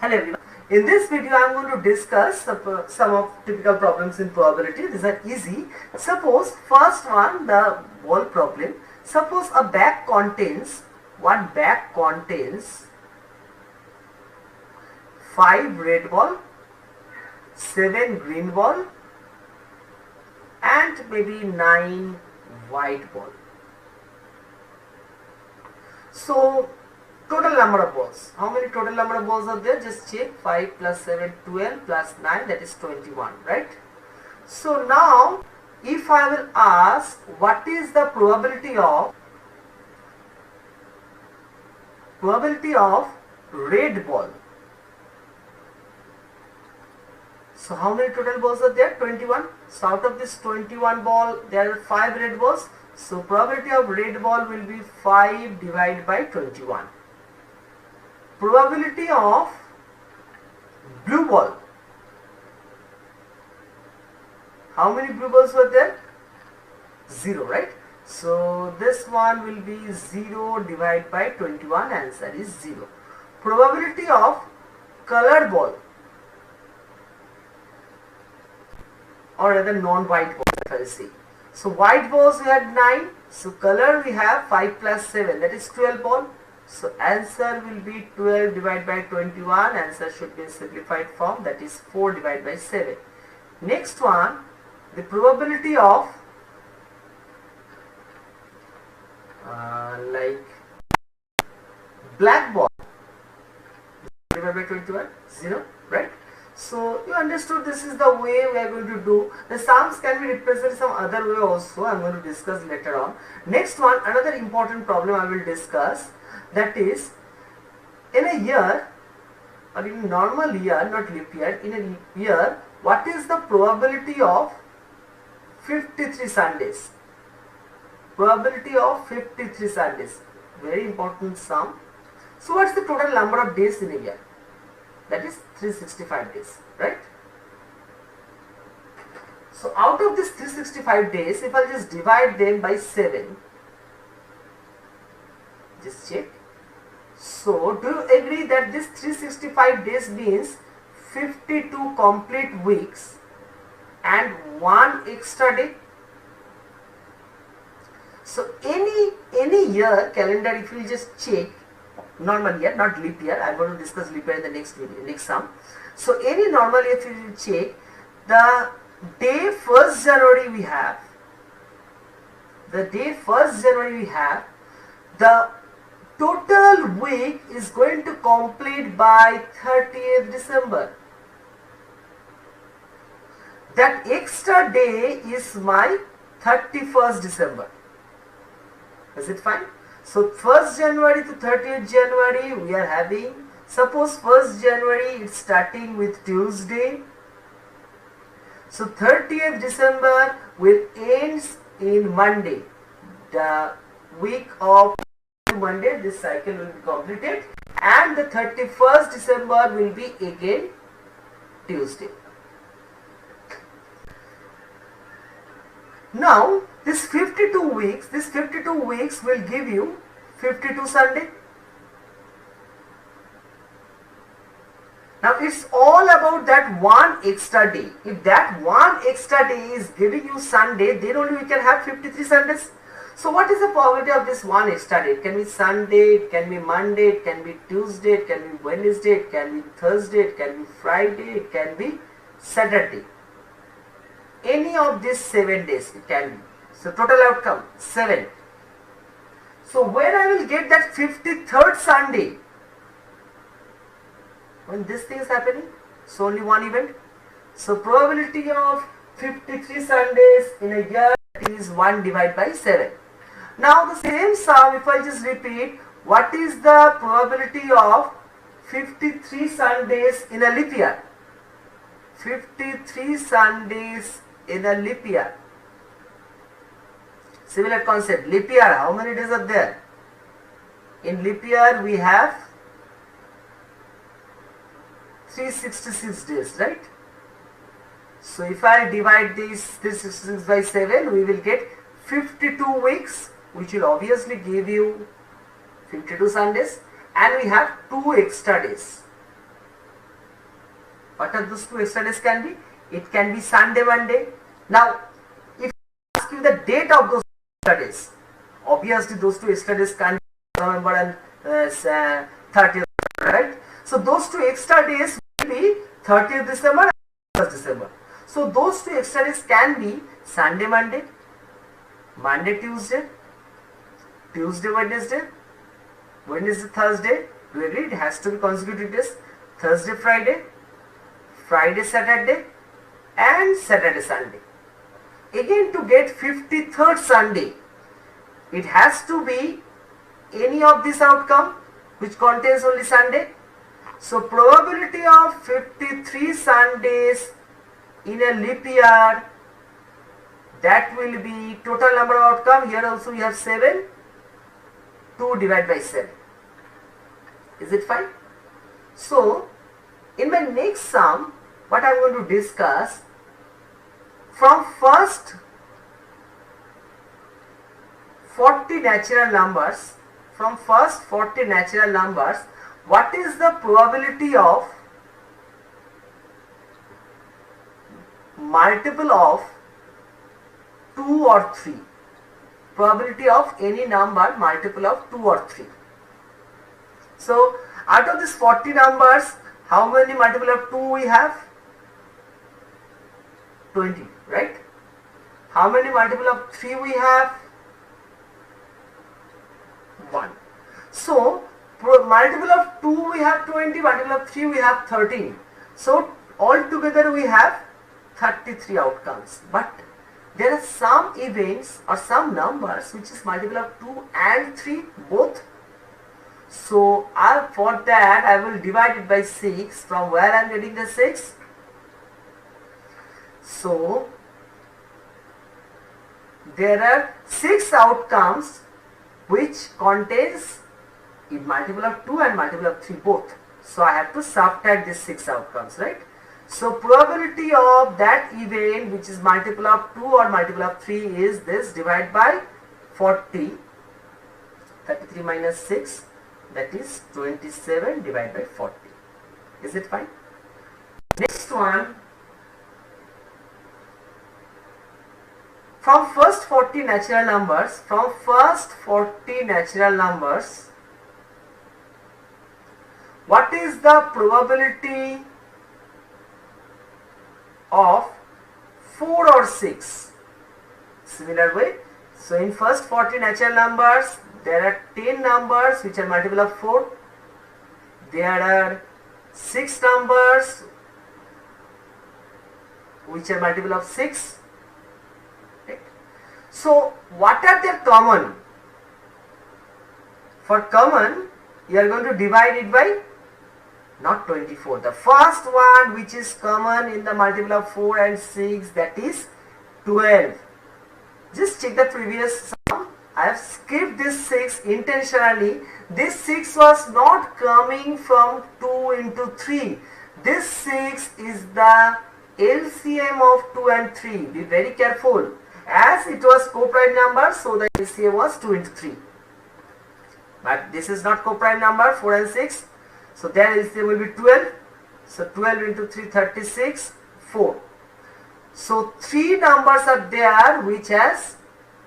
Hello everyone. In this video I am going to discuss some of typical problems in probability. These are easy. Suppose first one, the ball problem. Suppose a bag contains 5 red ball, 7 green ball and maybe 9 white ball. So total number of balls. How many total number of balls are there? Just check. 5 plus 7, 12 plus 9, that is 21, right? So now if I will ask what is the probability of red ball. So how many total balls are there? 21. So out of this 21 ball, there are 5 red balls. So probability of red ball will be 5 divided by 21. Probability of blue ball. How many blue balls were there? 0, right? So this one will be 0 divided by 21. Answer is 0. Probability of colored ball, or rather non-white balls, if I say. So white balls we had 9. So color we have 5 plus 7, that is 12 ball. So answer will be 12 divided by 21. Answer should be in simplified form, that is 4 divided by 7. Next one, the probability of like black ball divided by 21, 0, right? So you understood this is the way we are going to do. The sums can be represented some other way also. I am going to discuss later on. Next one, another important problem I will discuss, that is in a year, or in a normal year, not leap year, in a year, what is the probability of 53 Sundays? Probability of 53 Sundays. Very important sum. So what is the total number of days in a year? That is 365 days, right? So out of this 365 days, if I just divide them by 7, just check. So do you agree that this 365 days means 52 complete weeks and 1 extra day? So any year calendar, if you just check, normal year, not leap year, I am going to discuss leap year in the next video, next sum. So any normal year, if you check, the day 1st January we have, the total week is going to complete by 30th December. That extra day is my 31st December. Is it fine? So 1st January to 30th January we are having, suppose 1st January is starting with Tuesday. So 30th December will end in Monday. The week of Monday, this cycle will be completed, and the 31st December will be again Tuesday. Now this 52 weeks will give you 52 Sunday. Now it's all about that one extra day. If that one extra day is giving you Sunday, then only we can have 53 Sundays. So what is the probability of this one extra day? It can be Sunday, it can be Monday, it can be Tuesday, it can be Wednesday, it can be Thursday, it can be Friday, it can be Saturday. Any of these 7 days it can be. So total outcome 7. So when I will get that 53rd Sunday, when this thing is happening, so only one event. So probability of 53 Sundays in a year is 1 divided by 7. Now the same sum, if I just repeat, what is the probability of 53 Sundays in a leap year? 53 Sundays in a leap year. Similar concept. Leap year, how many days are there? In leap year we have 366 days, right? So if I divide this 366 by 7, we will get 52 weeks, which will obviously give you 52 Sundays, and we have 2 extra days. What are those 2 extra days can be? It can be Sunday, Monday. Now, if I ask you the date of those extra days, obviously those 2 extra days can be November and 30th, right? So those 2 extra days will be 30th December and 1st December. So those 2 extra days can be Sunday, Monday, Monday, Tuesday, Tuesday, Wednesday, Wednesday, Thursday. Do you agree? It has to be consecutive days. Thursday, Friday, Friday, Saturday, and Saturday, Sunday. Again, to get 53rd Sunday, it has to be any of this outcome which contains only Sunday. So probability of 53 Sundays in a leap year, that will be total number of outcome. Here also we have 7. 2 divided by 7. Is it fine? So in my next sum, what I am going to discuss, from first 40 natural numbers, what is the probability of multiple of 2 or 3? Probability of any number multiple of 2 or 3. So out of these 40 numbers, how many multiple of 2 we have? 20, right? How many multiple of 3 we have? 1. So multiple of 2 we have 20, multiple of 3 we have 13. So altogether we have 33 outcomes. But there are some events or some numbers which is multiple of 2 and 3 both. So for that I will divide it by 6. From where I am getting the 6? So there are 6 outcomes which contains in multiple of 2 and multiple of 3 both. So I have to subtract these 6 outcomes, right? So probability of that event which is multiple of 2 or multiple of 3 is this, divide by 40. 33 minus 6, that is 27 divided by 40. Is it fine? Next one, from first 40 natural numbers, what is the probability of 4 or 6? Similar way. So in first 40 natural numbers, there are 10 numbers which are multiple of 4. There are 6 numbers which are multiple of 6. Right? So what are their common? For common, you are going to divide it by not 24. The first one which is common in the multiple of 4 and 6, that is 12. Just check the previous sum. I have skipped this 6 intentionally. This 6 was not coming from 2 into 3. This 6 is the LCM of 2 and 3. Be very careful. As it was co-prime number, so the LCM was 2 into 3. But this is not co-prime number, 4 and 6. So their LCM will be 12. So 12 into 3, 36, 4. So 3 numbers are there which has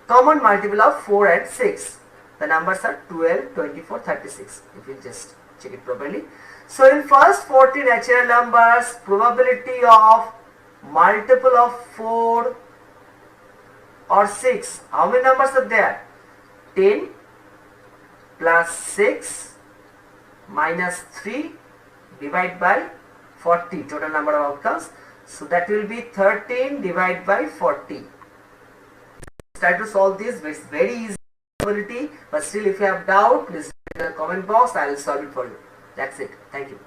common multiple of 4 and 6. The numbers are 12, 24, 36. If you just check it properly. So in first 40 natural numbers, probability of multiple of 4 or 6. How many numbers are there? 10 plus 6 minus 3 divided by 40. Total number of outcomes. So that will be 13 divided by 40. Try to solve this. It's very easy probability, but still if you have doubt, please in the comment box. I will solve it for you. That's it. Thank you.